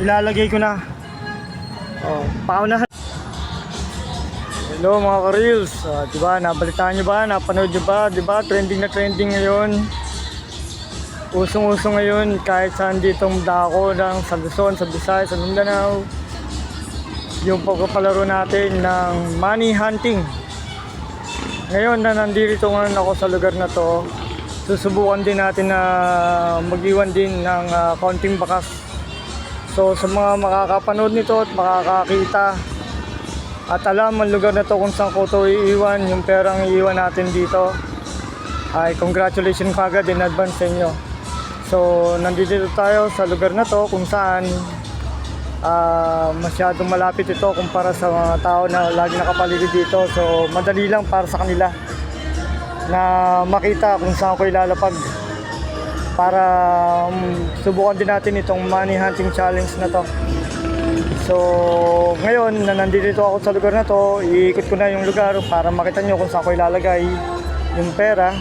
Ilalagay ko na. Paunahan. Hello mga ka-reels. Diba, nabalitaan nyo ba? Napanood nyo ba? Diba, trending na trending ngayon. Usong-usong ngayon kahit saan ditong dako ng sa Luzon, sa Visayas, sa Mindanao. Yung pagpapalaro natin ng money hunting. Ngayon na nandito ngayon ako sa lugar na to, susubukan din natin na mag-iwan din ng kaunting bakas. So sa mga makakapanood nito at makakakita at alam ang lugar na to kung saan ko to iiwan, yung perang iiwan natin dito, ay congratulations kagad in advance sa inyo. So nandito tayo sa lugar na to kung saan masyadong malapit ito kumpara sa mga tao na lagi nakapaligid dito. So madali lang para sa kanila na makita kung saan ko ilalapag para subukan din natin itong money hunting challenge na to. So ngayon na nandito ako sa lugar na to, iikot ko na yung lugar para makita nyo kung saan ko ilalagay yung pera.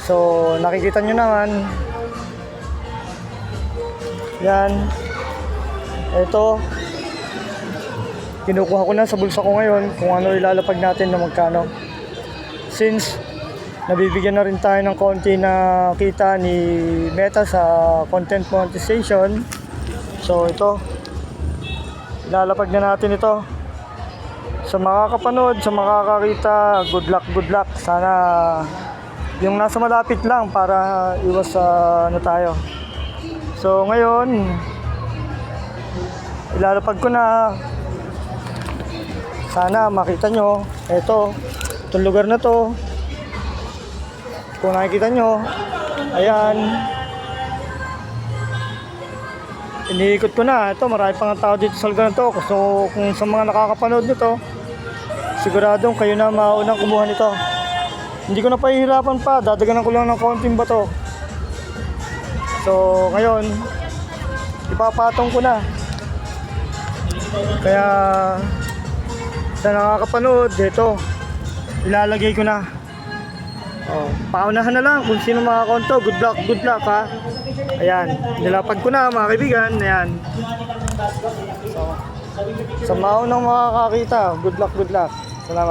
So nakikita nyo naman yan, ito kinukuha ko na sa bulsa ko ngayon kung ano ilalapag natin na magkano, since nabibigyan na rin tayo ng konti na kita ni Meta sa content monetization. So ito, ilalapag na natin ito sa makakapanood, sa makakakita. Good luck. Sana yung nasa malapit lang para iwas sa tayo. So ngayon ilalapag ko na, sana makita nyo itong lugar na to. Kung nakikita nyo, ayan, iniikot ko na. Ito, marami pang tao dito sa lugar na to. So kung sa mga nakakapanood nito, siguradong kayo na maunang kumuha nito. Hindi ko na pahihirapan pa, dadaganan ko lang ng konting bato. So ngayon ipapatong ko na. Kaya sa nakakapanood dito, ilalagay ko na. Paunahan na lang kung sino makakonto. Good luck ha. Ayan, nilapag ko na mga kaibigan. Ayan. So, sa maunang makakakita, good luck. Salamat.